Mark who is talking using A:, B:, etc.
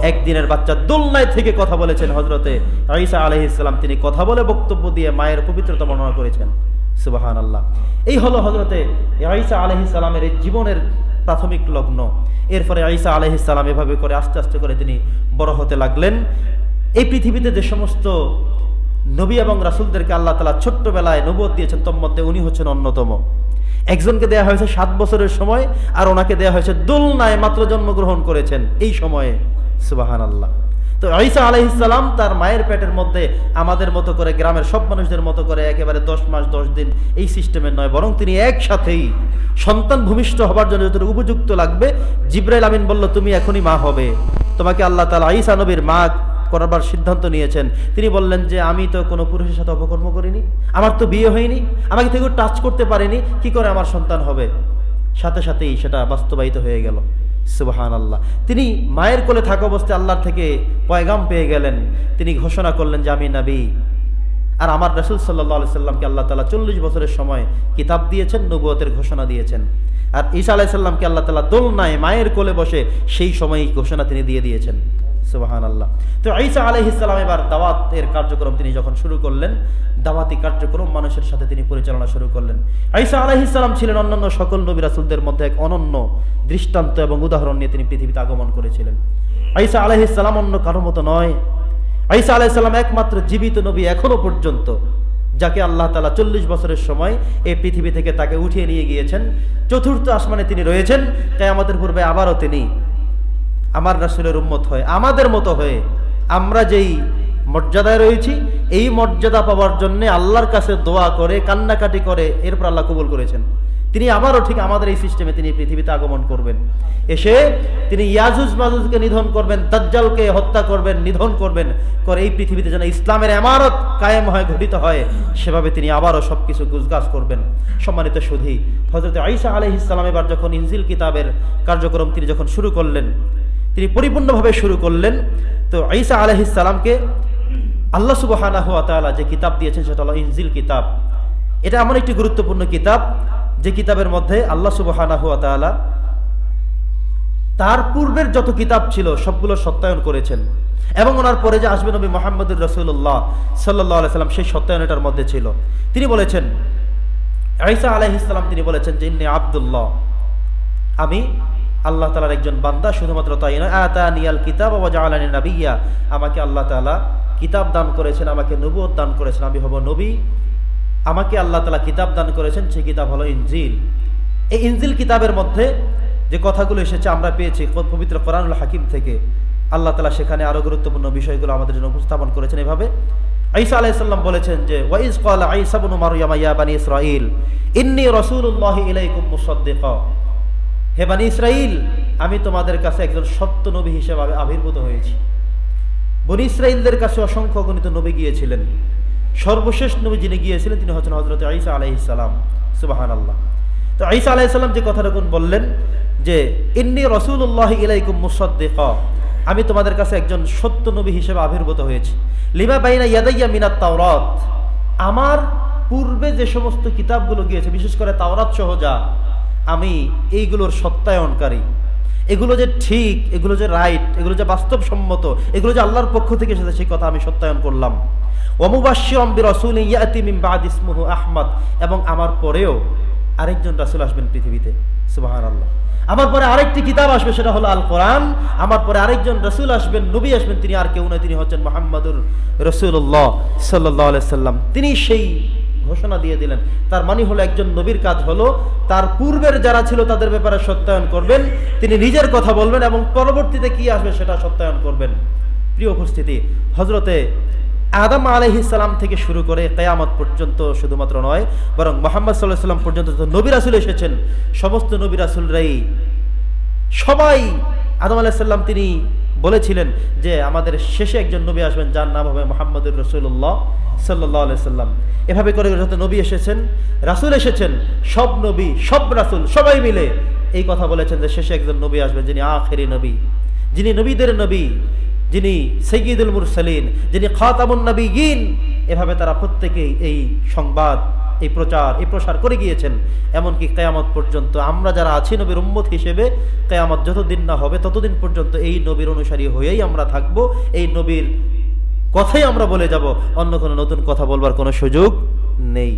A: একদিনের বাচ্চা দোলনায় থেকে কথা বলেছেন হযরতে ঈসা আলাইহিস সালাম। তিনি কথা বলে বক্তব্য দিয়ে মায়ের পবিত্রতা বর্ণনা করেছেন। সুবহানাল্লাহ। এই হলো হযরতে ঈসা আলাইহিস সালামের এই জীবনের প্রাথমিক লগ্ন। এরপরে ঈসা আলাইহিস সালাম এভাবে করে আস্তে আস্তে করে তিনি বড় হতে লাগলেন। এই পৃথিবীতে যে সমস্ত নবী এবং রাসূলদেরকে আল্লাহ তাআলা ছোট্টবেলায় নবুয়ত দিয়েছেন, তার মধ্যে উনি হচ্ছেন অন্যতম। একজনকে দেয়া হয়েছে 7 বছরের সময়, আর ওনাকে দেয়া হয়েছে দোলনায় মাত্র জন্মগ্রহণ করেছেন এই সময়ে। সুবহানাল্লাহ। তো ঈসা আলাইহিস সালাম তার মায়ের পেটের মধ্যে আমাদের মতো করে, গ্রামের সব মানুষদের মতো করে একেবারে 10 মাস 10 দিন এই সিস্টেমের নয়, বরং তিনি একসাথেই সন্তান ভূমিষ্ঠ হবার জন্য যতটুকু উপযুক্ত লাগবে, জিবরাইল আমিন বলল তুমি এখনই মা হবে। তোমাকে আল্লাহ তাআলা ঈসা নবীর মা করাবার সিদ্ধান্ত নিয়েছেন। তিনি বললেন যে আমি তো কোনো পুরুষের সাথে অপকর্ম করিনি, আমার তো বিয়ে হয়নি, আমাকে কেউ টাচ করতে পারেনি, কি করে আমার সন্তান হবে? সাথে সাথেই সেটা বাস্তবায়িত হয়ে গেল। সুবহানাল্লাহ। তিনি মায়ের কোলে থাকা অবস্থায় আল্লাহর থেকে পয়গাম পেয়ে গেলেন। তিনি ঘোষণা করলেন যে আমি নবী। আর আমার রাসূল সাল্লাল্লাহু আলাইহি সাল্লামকে আল্লাহ তাআলা 40 বছরের সময় কিতাব দিয়েছেন, নবুয়তের ঘোষণা দিয়েছেন। আর ঈসা আলাইহিস সালামকে আল্লাহ তাআলা দোলনায় মায়ের কোলে বসে সেই সময়ই ঘোষণা তিনি দিয়ে দিয়েছেন। সুবহানাল্লাহ। তো ঈসা আলাইহিস সালাম এবার দাওয়াতের কার্যক্রম তিনি যখন শুরু করলেন, দাওয়াতি কার্যক্রম মানুষের সাথে তিনি পরিচালনা শুরু করলেন। ঈসা আলাইহিস সালাম ছিলেন অন্যান্য সকল নবী রাসূলদের মধ্যে এক অনন্য দৃষ্টান্ত এবং উদাহরণ নিয়ে তিনি পৃথিবীতে আগমন করেছিলেন। ঈসা আলাইহিস সালাম অন্য কারো মতো নয়। ঈসা আলাইহিস সালাম একমাত্র জীবিত নবী এখনো পর্যন্ত, যাকে আল্লাহ তাআলা 40 বছরের সময় এই পৃথিবী থেকে তাকে উঠিয়ে নিয়ে গিয়েছেন। চতুর্থ আসমানে তিনি রয়েছেন। কিয়ামতের পূর্বে আবারও তিনি আমার রাসূলের উম্মত হয়ে, আমাদের মতো হয়ে, আমরা যেই মর্যাদায় রয়েছি এই মর্যাদা পাওয়ার জন্য আল্লাহর কাছে দোয়া করে কান্নাকাটি করে এরপর আল্লাহ কবুল করেছেন। তিনি আবারও ঠিক আমাদের এই সিস্টেমে তিনি পৃথিবীতে আগমন করবেন। এসে তিনি ইয়াজুজ মাজুজকে নিধন করবেন, দাজ্জালকে হত্যা করবেন, নিধন করবেন, করে এই পৃথিবীতে যেন ইসলামের ইমারত কায়েম হয়, ঘটিত হয়, সেভাবে তিনি আবারও সবকিছু গুজগাছ করবেন। সম্মানিত সুধী, হযরত ঈসা আলাইহিস সালাম এবার যখন ইনজিল কিতাবের কার্যক্রম তিনি যখন শুরু করলেন, তিনি পরিপূর্ণভাবে শুরু করলেন। তো ঈসা আলাইহিস সালামকে আল্লাহ সুবহানাহু ওয়া তাআলা যে কিতাব দিয়েছেন সেটা হলো ইনজিল কিতাব। এটা এমন একটি গুরুত্বপূর্ণ কিতাব যে কিতাবের মধ্যে আল্লাহ সুবহানাহু ওয়া তাআলা তার পূর্বের যত কিতাব ছিল সবগুলো সত্যায়ন করেছেন, এবং ওনার পরে যে আসবে নবী মুহাম্মদুর রাসূলুল্লাহ সাল্লাল্লাহু আলাইহি সাল্লাম সেই সত্যায়ন এটার মধ্যে ছিল। তিনি বলেছেন, ঈসা আলাইহিস সালাম তিনি বলেছেন যে ইন্নী আব্দুল্লাহ, আমি আল্লাহ তাআলার একজন বান্দা। শুধুমাত্র তাই নয়, আতানিয়াল কিতাব ওয়া জাআলানি নাবিয়্যা, আমাকে আল্লাহ তাআলা কিতাব দান করেছেন, আমাকে নবুয়ত দান করেছেন, আমি হব নবী। আমাকে আল্লাহ তাআলা কিতাব দান করেছেন, সেই কিতাব হলো ইনজিল। এই ইনজিল কিতাবের মধ্যে যে কথাগুলো এসেছে আমরা পেয়েছি পবিত্র কোরআনুল হাকিম থেকে। আল্লাহ তাআলা সেখানে আরো গুরুত্বপূর্ণ বিষয়গুলো আমাদের জন্য উপস্থাপন করেছেন এভাবে। ঈসা আলাইহিস সালাম বলেছেন যে ওয়াইজ ক্বালা ঈসা ইবনু মারইয়াম ইয়া বানি ইসরাঈল ইন্নী রাসূলুল্লাহি ইলাইকুম মুসাদ্দিকা, হে বানি ইসরাঈল, আমি তোমাদের কাছে একজন সত্য নবী হিসেবে আবির্ভূত হয়েছি। বনি ইসরাঈলদের কাছে অসংখ্য গণিত নবী গিয়েছিলেন, সর্বশেষ নবী যিনি গিয়েছিলেন তিনি হচ্ছেন হযরত ঈসা আলাইহিস সালাম। সুবহানাল্লাহ। তো ঈসা আলাইহিস সালাম যে কথাটা বললেন যে ইন্নী রাসূলুল্লাহি ইলাইকুম মুসাদ্দিকা, আমি তোমাদের কাছে একজন সত্য নবী হিসেবে আবির্ভূত হয়েছি। লিমা বাইনা ইয়াদাইয়া মিনাত তাওরাত, আমার পূর্বে যে সমস্ত কিতাবগুলো গিয়েছে, বিশেষ করে তাওরাত সহ যা, আমি এইগুলোর সত্যায়নকারী। এগুলো যে ঠিক, এগুলো যে রাইট, এগুলো যে বাস্তবসম্মত, এগুলো যে আল্লাহর পক্ষ থেকে এসেছে সেই কথা আমি সত্যায়ন করলাম। ওয়া মুবাশশিরাম বিরাসূলিন ইয়াতি মিন বা'দি ইসমুহু আহমদ, এবং আমার পরেও আরেকজন রাসূল আসবেন পৃথিবীতে। সুবহানাল্লাহ। আমার পরে আরেকটি কিতাব আসবে, সেটা হলো আল কোরআন। আমার পরে আরেকজন রাসূল আসবেন, নবী আসবেন, তিনি আর কেউ নয়, তিনি হচ্ছেন মুহাম্মাদুর রাসূলুল্লাহ সাল্লাল্লাহু আলাইহি সাল্লাম। তিনি সেই ঘোষণা দিয়ে দিলেন। তার মানে হলো একজন নবীর কাজ হলো তার পূর্বের যারা ছিল তাদের ব্যাপারে সত্যায়ন করবেন, তিনি নিজের কথা বলবেন এবং পরবর্তীতে কি আসবে সেটা সত্যায়ন করবেন। প্রিয় উপস্থিতি, হযরতে আদম আলাইহিস সালাম থেকে শুরু করে কিয়ামত পর্যন্ত শুধুমাত্র নয়, বরং মুহাম্মদ সাল্লাল্লাহু আলাইহি ওয়াসাল্লাম পর্যন্ত যত নবী রাসূল এসেছেন সমস্ত নবী রাসূলরাই সবাই আদম আলাইহিস সালাম তিনি বলেছিলেন যে আমাদের শেষে একজন নবী আসবেন যার নাম হবে মুহাম্মদুর রাসূলুল্লাহ সাল্লাল্লাহু আলাইহি ওয়াসাল্লাম। এভাবে করে যত নবী এসেছেন, রাসূল এসেছেন, সব নবী সব রাসূল সবাই মিলে এই কথা বলেছেন যে শেষে একজন নবী আসবেন যিনি আখিরি নবী, যিনি নবীদের নবী, যিনি সাইয়্যিদুল মুরসালিন, যিনি খাতামুন নবিয়্যিন। এভাবে তারা প্রত্যেকেই এই সংবাদ এই প্রসার করে গিয়েছেন। এমনকি কিয়ামত পর্যন্ত আমরা যারা আছি নবীর উম্মত হিসেবে, কিয়ামত যতদিন না হবে ততদিন পর্যন্ত এই নবীর অনুসারী হয়েই আমরা থাকব। এই নবীর কথাই আমরা বলে যাব, অন্য কোনো নতুন কথা বলবার কোনো সুযোগ নেই।